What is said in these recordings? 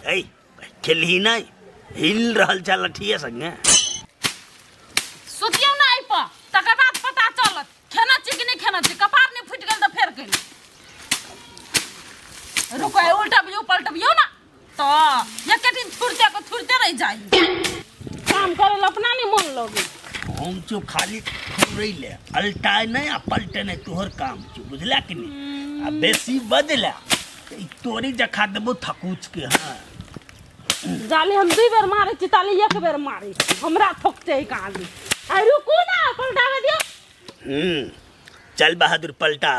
ए खेलही नहीं हिल रहल छ लठिए संगे सुतियौ ना आई पर तकर बाद पता चलत खाना छी कि नहीं खाना छी कपार नहीं फूट गेल त फेर के रुको उल्टबियो पलटबियो ना तो एक दिन थुरते रह जाई काम करे अपना नहीं मन लगे हम जो खाली थुरई ले अल्टाए नहीं आ पलटे नहीं तोहर काम छ बुझला कि नहीं आ बेसी बदला तोरी जखा देबो थकूच के हां जाले हम 2 बेर मारे छी ताले 1 बेर मारे हमरा ठोकते कहां दी आ रुको ना पलटावे दियो चल बहादुर पलटा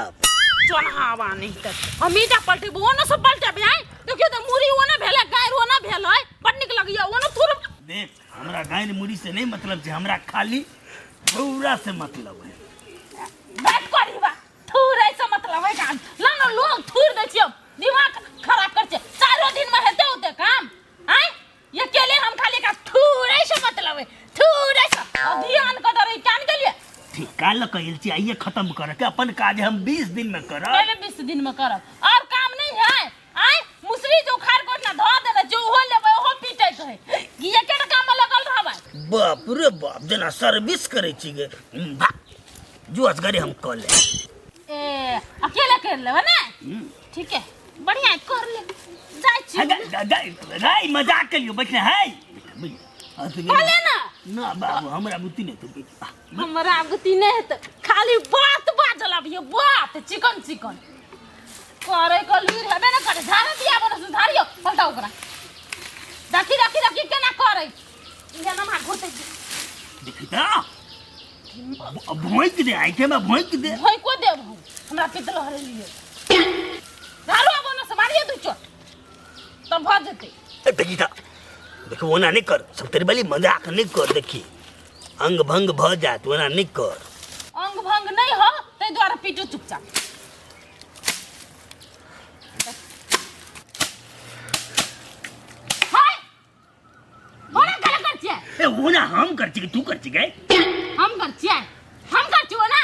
चोनहावा नहीं त हम इटा पलटे वो न सब पलटे बे आई तो क्यों तो मुरी वो ना भेले गाय वो ना भेल है बड निक लगिया वो ना थुर देख हमरा गाय मुरी से नहीं मतलब छै हमरा खाली थूरा से मतलब है बात करी बा थुरै से मतलब है काम लानो लोग थुर दे छियो दिमाग खराब कर छे 4 दिन में हेते होते काम आई ये केले हम खाली का थुरै से मतलब है थुरै से ध्यान क दरे कान गेलिए ठीक काल कहल छी आइए खत्म कर के अपन काज हम 20 दिन में करब पहले 20 दिन में करब और काम नहीं है आई मुसरी जो खार कोट ना धो देना जो हो लेबे हो पीटे कहे कि ये केड़ काम में लगल रहबे बाप रे बाप जना सर्विस करे छी गे जो असगरे हम कर ले ए अकेले कर लेबे ना ठीक है बढ़िया कर ले जाय छी गाय मजाक करियो बैठे है बोले ना ना बाबू हमरा बुद्धि नहीं तो हमरा बुद्धि नहीं तो खाली बात बाजल अबियो बात चिकन करे कलवीर हेबे ना करे झाड़ दिया बन सुधारियो पलटा ओकरा रखी केना करे जना मा घोते देखिता अब भोंक दे आइके में भोंक दे भोंक को देब हमरा पितल हरे लिए झाड़ो बन से मारिए दू चोट तब भ जते देखिता देखो वना नहीं कर सब तेरी वाली मजाक नहीं कर देखी अंग भंग भ जात वना नहीं कर अंग भंग नहीं हो ते द्वारा पीटू चुपचाप हाय बोला कल कर छिए ए वना हम कर छी कि तू कर छी गए हम कर छिए ना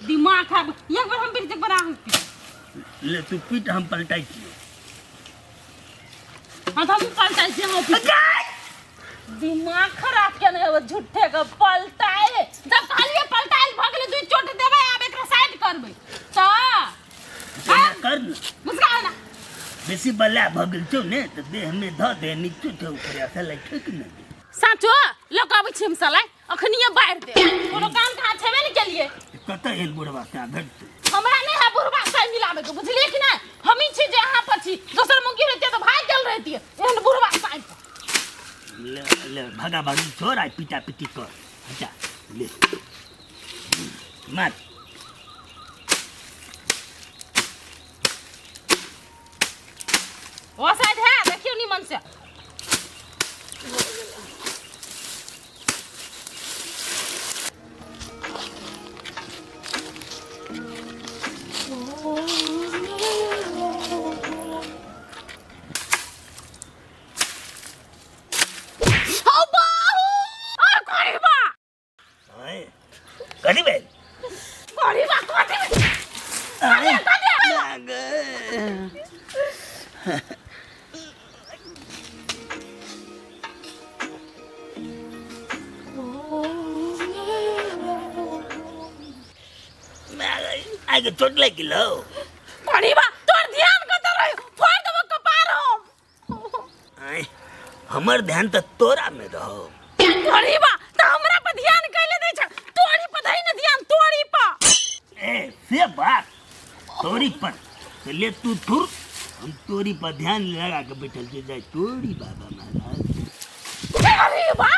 दिमाग खराब एक बार हम पीट एक बार हम पीट ले तू पीट हम पलटाई छी हां हम पलटाई छी हम पीट दिमाग खराब के नहीं हो झूठे का पलटाए जब खाली पलटाइल भगले दुई चोट देबे अब एकरा साइड करबे त कर मुस्का ना बेसी बल्ला भगल छौ ने त देह में ध दे नीचे ठे ऊपर ऐसा लइठे कि नहीं साचो लोग आबै छी हम सलाई अखनिए बाहर दे कोनो काम कहा छेबे नहीं के लिए कत एल बुढ़वा से भेट हमरा नहीं है बुढ़वा से मिलावे के बुझलिए कि नहीं हमी छी जे यहां पर छी दोसर मुंगी रहते तो भाग चल रहती है एहन बुढ़वा साइड ले भागा भागी छोड़ आई पिटा पिटी कर हटा ले मार वो साइड है देखियो निमन से आगे चोट लगी लो करीबा तोर ध्यान कत रही फोड़ देबो कपार हम हमर ध्यान त तोरा में रहो करीबा त हमरा पे ध्यान कैले दे छ तोरी पे धई न ध्यान तोरी पे ए से बात तोरी पर ले तू थुर हम तोरी पर ध्यान लगा के बैठल के जाए तोरी बाबा महाराज करीबा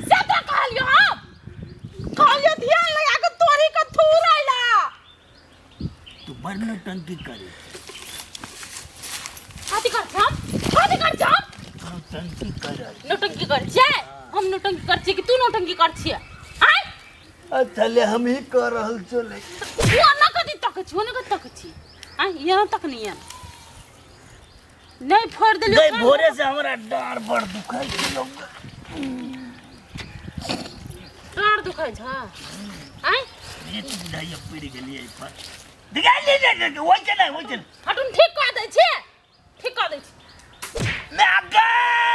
से तो कहलियो हम कहलियो ध्यान लगा के तोरी का थूर आइला तू बरन टंकी करे हाथी कर हम टंकी कर नौटंकी कर छे हम नौटंकी कर छी कि तू नौटंकी कर छी आय अच्छा ले हम ही कर रहल चले वो न कदी तक छी न कदी तक छी आय यहां तक नहीं फोड़ देलियो गई भोरे से हमरा डार बड़ दुखाई छलो डार दुखाई छ आय ये तू बुझाई पड़ गेली ए पर दिखाई ले वो चल हटुन ठीक कर दे छी मैं आ गए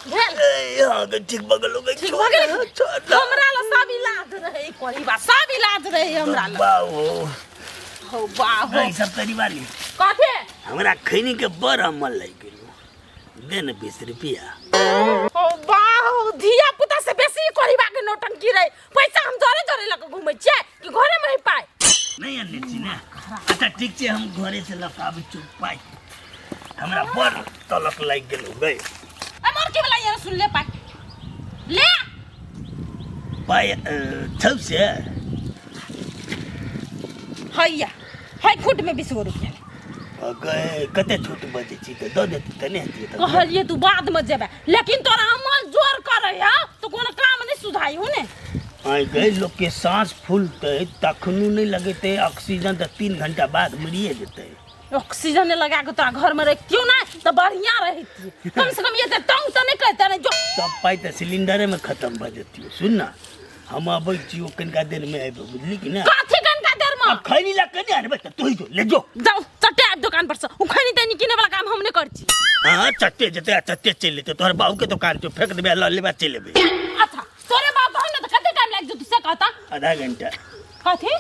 यहाँ के ठीक बगल हो गई ठीक बगल हमरा ला सब इलाज रहे कोई बात सब इलाज रहे हमरा ला बाहो हो बाहो नहीं सब तेरी वाली काथे हमरा खैनी के बड़ अमल लग गेलो दे न 20 रुपया हो बाहो धिया पुता से बेसी कोई बात के नौटंकी रहे पैसा हम जोरे जोरे लग घुमै छै कि घरे में ही पाए नहीं अन्ने छी ने अच्छा ठीक छै हम घरे से लकाबी चुप पाई हमरा बड़ तलक लग गेलो गए मोर के वाला ये सुन ले पाए ले पाई छौ से हैया है फुट में 20 रुपया गए कते छूट बजे छी त दो देती तने हती त कहलिए तू बाद में जेबे लेकिन तोरा अमल जोर करे है तो कोनो काम नहीं सुधाई हो ने आई गए लोग के सांस फूलते तखनु नहीं लगेते ऑक्सीजन त 3 घंटा बाद मरिए जेते ऑक्सीजन लगा के तोरा घर में रह क्यों ना तो बढ़िया रहती कम से कम ये तंग तो नहीं करते ना जो सब पाई त सिलेंडरे में खत्म भ जती सुन ना हम अबै छी ओ कनका देर में आइबो बुझली कि ना काथे कनका देर में खैनी ला कने आनबे त तू ही जो ले जो जाओ चट्टे दुकान पर से उखनी तनी किने वाला काम हमने कर छी हां चट्टे जते चट्टे चल लेते तोहर बाबू के दुकान पे फेंक देबे ल लेबा चल लेबे अच्छा तोरे बाप बहन तो कते टाइम लाग जो तू से कहता आधा घंटा काथे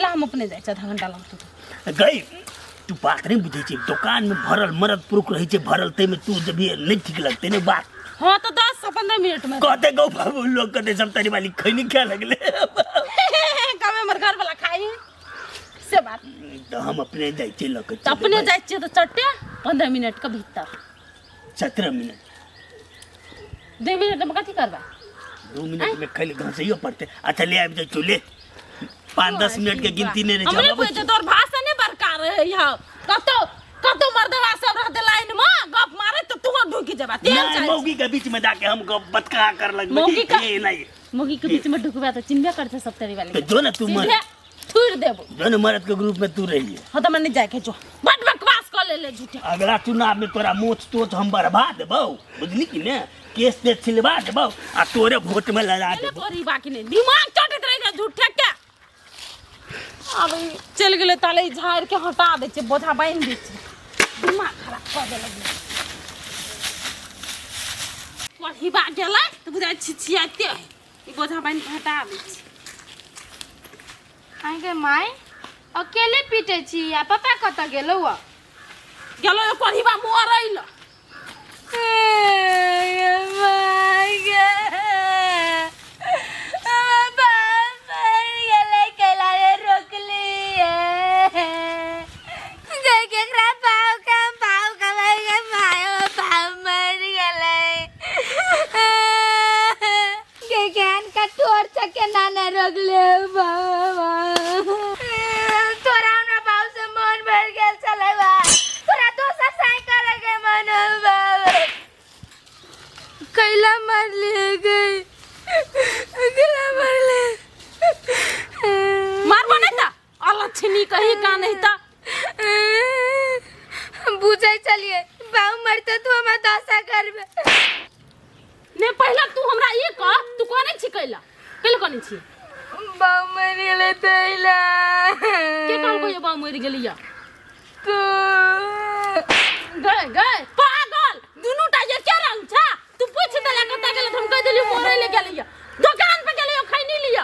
ला हम अपने जाय छ आधा घंटा लगतो गई तू बात नहीं बुझे छी दुकान में भरल मरद पुरुष रही छे भरल ते में तू जब ये नहीं ठीक लगते ने बात हां तो 10 से 15 मिनट में कहते गो बाबू लोग कहते सब तेरी वाली खैनी क्या लगले कमे मर घर वाला खाई से बात तो हम अपने जाय छे लोग तो अपने जाय छे तो चट्टे 15 मिनट के भीतर 17 मिनट 2 मिनट में कथी करबा 2 मिनट में खाली घसइयो पड़ते अच्छा ले आबि जाय चले 5-10 मिनट के गिनती नहीं रहे हमरे कोई तोर भाषा नहीं बरकार है यहां कतो मर्दवा सब रहते लाइन में गप मारे तो तू ढुकी जाबा तेल चाहिए मौगी के बीच में जाके हम गप बतका कर लग ये नहीं मौगी के बीच में ढुकबा तो चिन्हबे करते सब तेरी वाली तो जो ना तू मर थूर देबो जो ना मर्द के ग्रुप में तू रही है हां तो मैं नहीं जाए के जो बट बकवास कर ले झूठे अगला चुनाव में तोरा मोच तोच हम बर्बा देबो बुझली कि ने केस ते छिलवा देबो आ तोरे वोट में लगा देबो कोरी बाकी नहीं दिमाग चटत रह झूठे के अब चल गेले ताले झाड़ के हटा दे छे बोझा बांध दे छे दिमाग खराब कर दे लगे वही बात गेला तो बुझा छिछियाते ई बोझा बांध के हटा दे छे आइ गे माय अकेले पीटे छी आ पता कत गेलो गेलो ए परिबा मोरैल माय गे रगले बाबा तोरा हमरा बाबू से मन भर गेल चलेबा तोरा दोसर साई करे के मन बाबा कैला मार ले गई कैला मार ले मारबो नहीं ता अलछनी कही का नहीं ता बुझै चलिए बाबू मरते तू हमरा दशा करबे ने पहला तू हमरा ई कह तू कोने छी कैला कोने छी बाबू मर गेले तैला के कहल को ये बाबू मर गेलिया तो गए पागल दुनुटा ये क्या रंग छा तू पूछ देला कता गेले हम कह देली मोरे ले गेलिया दुकान पे गेलियो खैनी लिया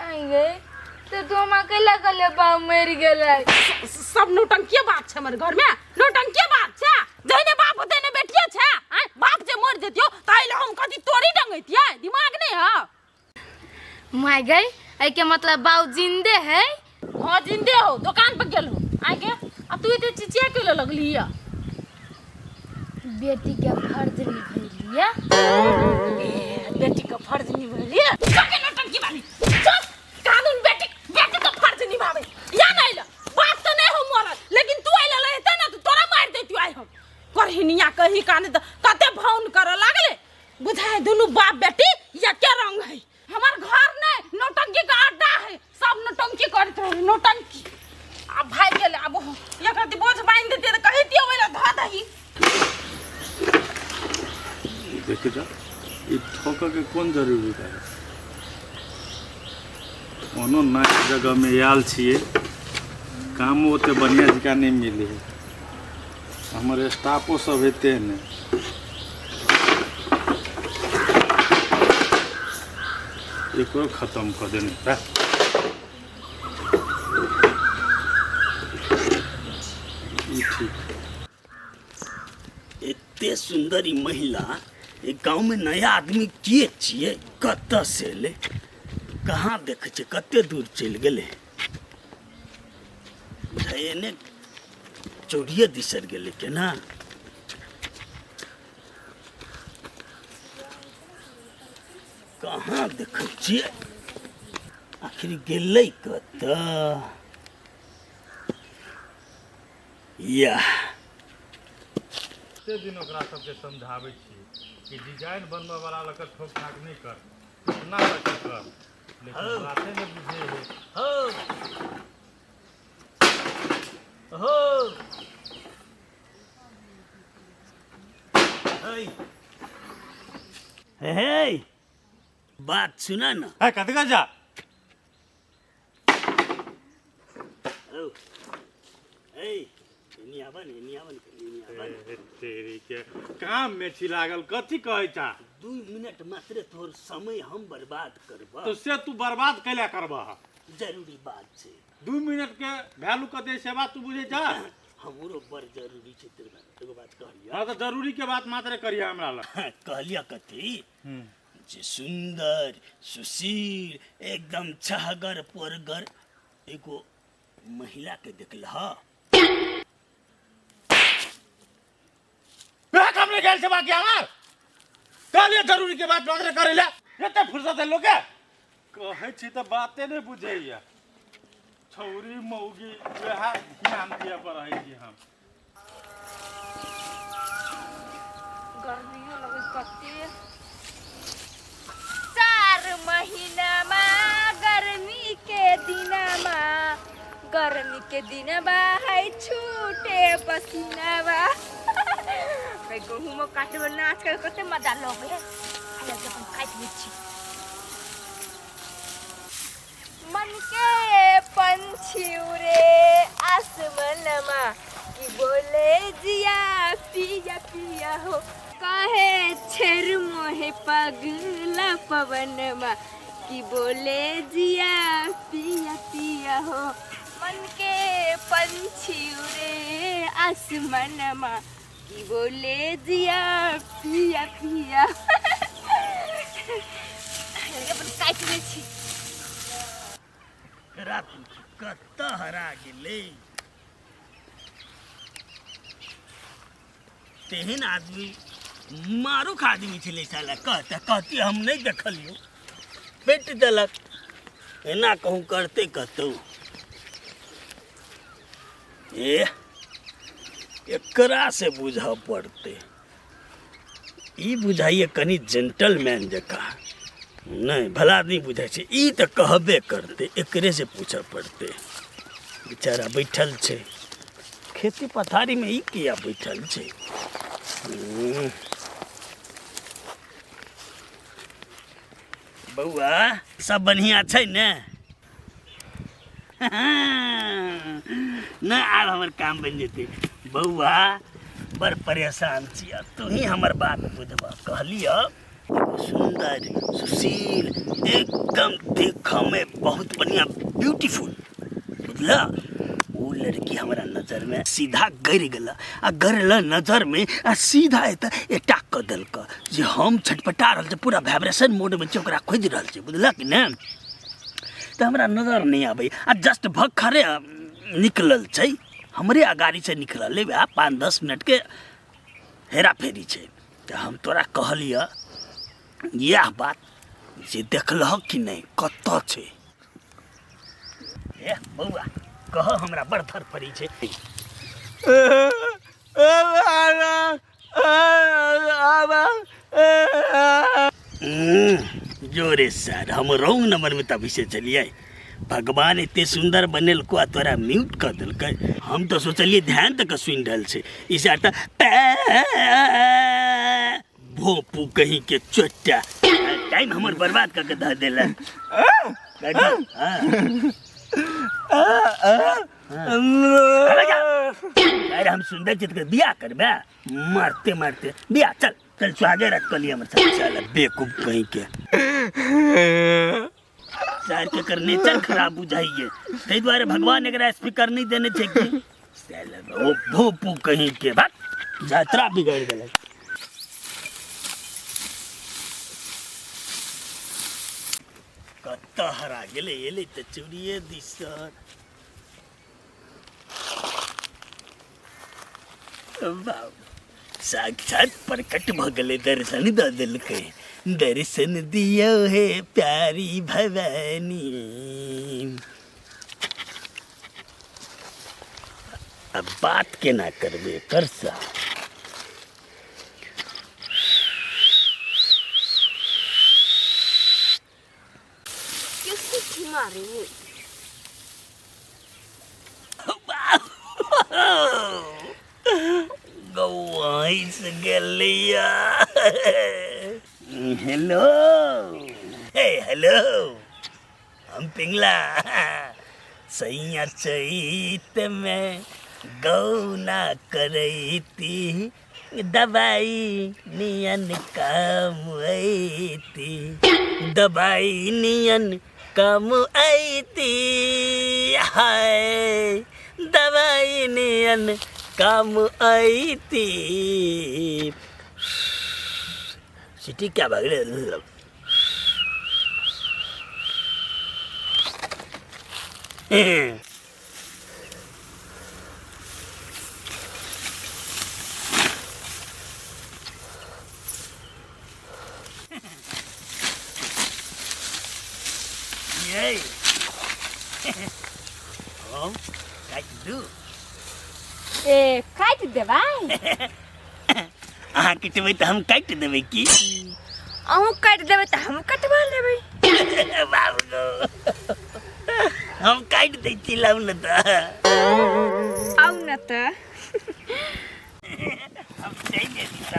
आई गए तो तुम अकेला गले बाबू मर गेले सब नौटंकी बात छ हमर घर में नौटंकी बात छ जइने बाप देने बेटिया छ बाप जे मर जतियो ताइले हम कथि तोरी डंगैतिया दिमाग नहीं है माय गई आई के मतलब बाबू जिंदे है हां जिंदे हो दुकान पर गेल हो आगे अब तू इते चिचिया क्यों लगली है बेटी के फर्ज निभलिया बेटी का फर्ज निभलिया के नौटंकी वाली चुप कानून बेटी का फर्ज निभावे या नहीं ला बात तो नहीं हो मोरल लेकिन तू आइला रहते ना तो तोरा मार देती आई हम करहिनिया कही काने तो कते भौन कर लागले बुझाए दोनों बाप बेटी या क्या रंग है हमार घर नहीं नौटंकी का अड्डा है सब नौटंकी करते रहे नौटंकी अब भाई गेले अब या करती बोझ बांध देती तो कहिती ओला धा दही देखे जा ये ठोक के कौन जरूरी है कोनो नया जगह में आयल छिए काम ओते बढ़िया जगह नहीं मिले है हमारे स्टाफो सब हेते ने एक और खत्म कर देने का। ठीक। एते सुंदर ई महिला एक गांव में नया आदमी के छिए, कत से ले, कहाँ देखे छे, कते दूर चल गेले, ने चोरिये दिसर गेले के ना। कहाँ देखे छिए, आखिर गेले कत। या कते दिन ओकरा सबके समझाबै छी कि डिजाइन बनबऽ वाला लग ठोक ठाक नहीं कर, इतना लग कर, लेकिन बातें नहीं बुझे है। हो हे, बात सुना ना। है कत का जा। तेरी के काम में छी लागल, कथी कहै छा। 2 मिनट मात्र तोहर समय हम बर्बाद करबा। तो से तू बर्बाद कैला करबा। जरूरी बात छे। 2 मिनट के वैल्यू कते से बात तू बुझे जा। हमरो बड़ जरूरी छे तेरे एगो बात कहलिया। हां तो जरूरी के बात मात्र करिया हमरा ल। कहलिया कथी जे सुंदर सुशील एकदम छहगर परगर एगो महिला के देखलहा। बे काम ले गेल से बाकी हमार कहलिए जरूरी के बात मात्र करेला। एते फुर्सत है लोग के कहै छी त बाते नहीं बुझैया। छौरी मौगी वह ध्यान दिया पर है जी हम। गर्मियों लगे कते 4 महीना में गर्मी के दिन बा है छूटे पसीना बा। भाई गहूं में काटे में नाच कर कते मजा लोगे। आया जब हम काट ली छी। मन के पंछी उड़े आसमानमा कि बोले जिया पिया पिया हो। कहे छेर मोहे पगला पवनमा कि बोले जिया पिया पिया हो। मन के पंछी उड़े आसमानमा कि बोले जिया पिया पिया। अपन काट ले छी। रात कत हरा गेले। तेहन आदमी मारूख आदमी छे साला। कहती हम नहीं देखलियो, पेट देलक। एना कहूँ करते कहतौ एकरा से बुझ पड़ते। ई बुझाइए कनी जेंटलमैन जका नहीं, भला नहीं बुझाई छे। ई तो कहबे करते, एकरे से पूछा पड़ते। बेचारा बैठल छे खेती पथारी में, ई किया बैठल छे। बउआ सब बढ़िया छे ने। ना आब हमर काम बन जेते। बउआ बड़ परेशान छिया, तू ही हमर बात बुझबा। कहलिया सुंदर सुशील एकदम देखा में बहुत बढ़िया ब्यूटीफुल, बुझला। वो लड़की हमारा नजर में सीधा गिर गला। आ गरला नजर में आ सीधा अटैक कर दिलक जे हम छटपटा रहल छे, पूरा वाइब्रेशन मोड में छे, ओकरा खोज रहल छे, बुझला कि ने। तो हमरा नजर नहीं आवे। आ जस्ट भखरे निकलल छे, हमरे अगाड़ी से निकलल ले। 5-10 मिनट के हेरा फेरी छे। तो हम तोरा कहलिया यह बात जे देखलह कि नहीं, कत छे। ए बउआ कह, हमरा बड़ थर पड़ी छे। जोरे सर, हम रॉन्ग नंबर में तभी से चलिए। भगवान इतने सुंदर बनेल को तोरा म्यूट कर दिल। हम तो सोचलिए ध्यान तक सुन रहा से, इसे आता भोपू कहीं के चोटा टाइम हमर बर्बाद करके धर देला। अरे हम सुंदर चित के बिया करबे, मारते मारते बिया चल। चल स्वागे रख कलिए हमर सब चल बेवकूफ कहीं के सार के कर नेचर खराब बुझाइए तई द्वारे भगवान एकरा स्पीकर नहीं देने चाहिए साला ओ भूपू कहीं के बात यात्रा बिगड़ गेलै कत्ता हरा गेले एले त चुरिए दिसर वाह साक्षात प्रकट भ गेले दर्शन द दिलके दर्शन दियो हे प्यारी भवानी अब बात केना करबे करसा किसी की मारे गवाइस गेलिया हेलो हेलो हम पिंगला सैया चैत में गौना करैती दवाई नियन काम ऐती दवाई नियन काम ऐती हाय दवाई नियन काम ऐती सिटी क्या भागले Yay! Oh, काय दू ए काट देबै अहाँ किटबै त हम काट देबै की अहूँ काट देबै त हम कटवा लेबै बाबू गो हम काट दै छी लाउ न त आउ न त हम चलि एली त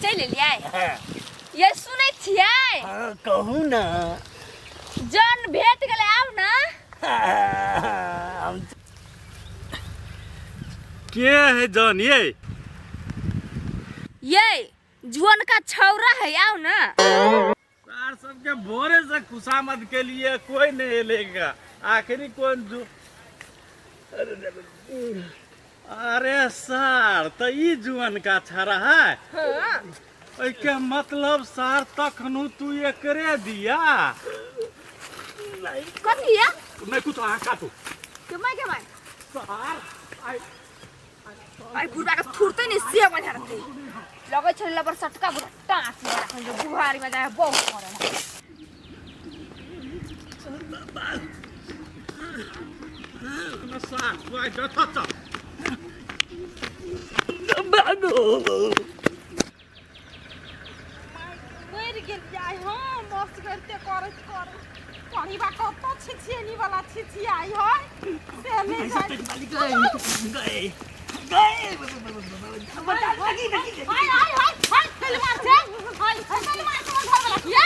चलि एलियै ये सुनै छियै कहू न जन भेट गेलै आउ न हम के है जान ये जुअन का छौरा है आओ ना सार सबके भोरे से खुशामद के लिए कोई नहीं लेगा आखिरी कौन जो अरे सार तो ई जुअन का छरा है हाँ। के मतलब सार तखनु तू ये करे दिया कथी या मैं कुछ आ काटू के मैं सार आई बुढ़ा का फुरते नहीं से बजा रहते लगे छ लबर सटका बुढ़ा टांस में रखन जो बुहारी में जाए बहुत करे ना सार तू आई जता चा बाबू मर गेल जाय हां मस्त करते करत कर पानी बा कत छिछियनी वाला छिछियाई है से ले जाय गए गए हाय हाय हाय हाय चल मार से हाय चल मार से घर वाला किया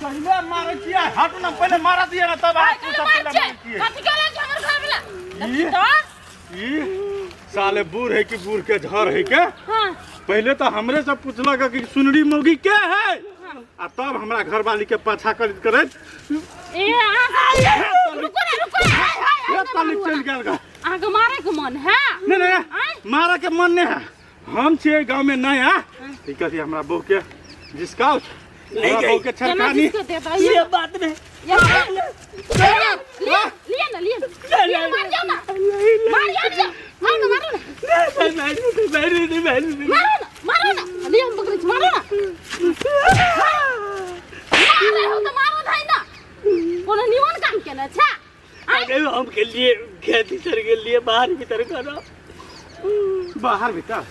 पहले मार किया हट ना पहले मारा दिया ना तब हाय आप चल पहले मार मार से किया कथि के लगे हमर घर वाला ई? तो ई साले बूढ़ है कि बूढ़ के झर है के हां पहले तो हमरे से पूछलक कि सुनरी मौगी के है आ तब हमरा घर वाली के पाछा करत ए रुको ये ताली चल गेल गा आहा के मारे के मन है नहीं मारा के मन नहीं है हम छे गांव में नया ठीक है हमरा बहू के जिसका नहीं बहू के छरकानी ये बात नहीं लिया ना मार जाओ ना मार जाओ मारो ना लिया हम पकड़ मारो ना मारे हो तो मारो धाई ना कोनो निमन काम केना छा आगे हम के लिए खेती कर के लिए बाहर भीतर करो बाहर भीतर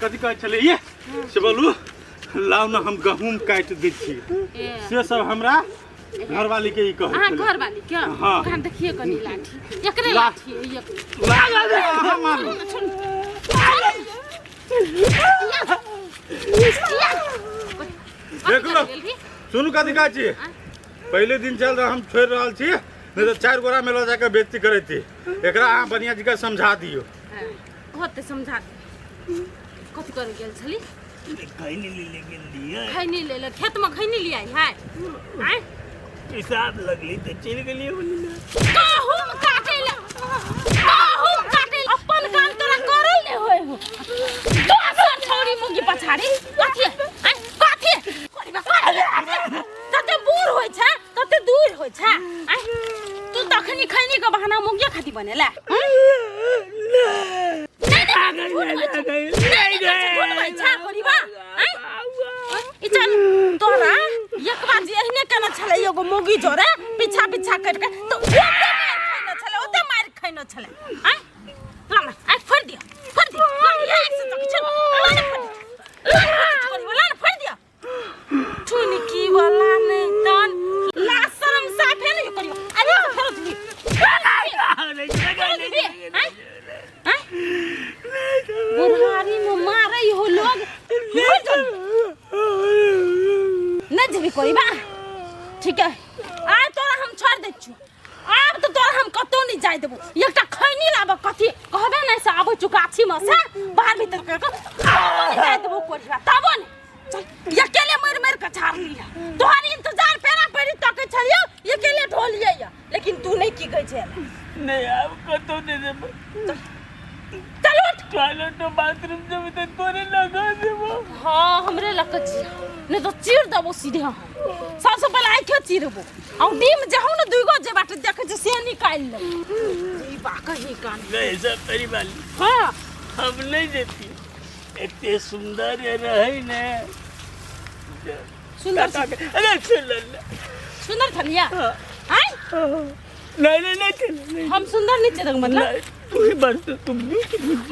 कथी कहे चले ये से बोलू लाउ ना हम गहूम काट दै छी से सब हमरा घर वाली के ही कहे हां घर वाली क्या हां कान देखिए कनी लाठी एकरे लाठी एक मार देख लो सुनू कथी कहै छी पहले दिन चल रहा हम छोड़ रहल छी नहीं तो 4 गोरा में लो जाके बेइज्जती करे थी एकरा अहाँ बढ़िया जी का समझा दियो होते समझा कथी करे गेल छली खैनी ले गेल दिए खैनी ले ले खेत में खैनी ले आई है हैं पेशाब लगली तो चल गेली बोली ना काहूम काटे ले अपन काम तोरा करल ने होय हो दोसर छोरी मुगी पछाड़ी कथी हैं कथी तते बूढ़ होय छै तते दूर होय छै हैं तू तखनी खैनी के बहाना मुगिया खाती बनेला तोरा एक बार जे एहने केना छले एगो मोगी जोरे पीछा पीछा कर के तो ओते मार खैनो छले आ लाना आ फड़ दिया ऐसे तो किछ लाना फड़ दिया चुनी की वाला नहीं तन ला शर्म साफे नहीं करियो अरे फेर दी बुढ़ारी में मारे हो लोग नहीं जबी कोई बा ठीक है आ तोरा हम छोड़ दे छु अब तो तोरा हम कतो नहीं जाय देबो एकटा खैनी लाबो कथी कहबे नहीं से आबो चुकाछी में से बाहर भीतर कर जाय देबो कोठा तबो नहीं चल अकेले मर के छाड़ लिया तोहार इंतजार पेरा पेरी तक छलियो अकेले ढोलिए लेकिन तू नहीं की गई छे नहीं अब कतो दे देबो चलो कालो तो बाथरूम जब तक तोरे लगा देबो हां हमरे लक जी नहीं तो चीर देबो सीधे सबसे पहले आई के चीरबो और डीम जहू न दुगो जे बाटे देखे जे से निकाल ले ई बा कहीं कान नहीं सब तेरी वाली हां हम नहीं देती इतने सुंदर रहे ने सुंदर अरे सुंदर थलिया हैं नहीं हम सुंदर नहीं चेदंग मतलब तू ही बन तुम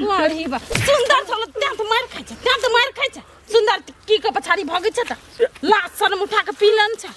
वाही बा सुंदर चलो त्या तो मार खाइ छ सुंदर की के पछाड़ी भागे छ त लाश शर्म उठा के पीलन छ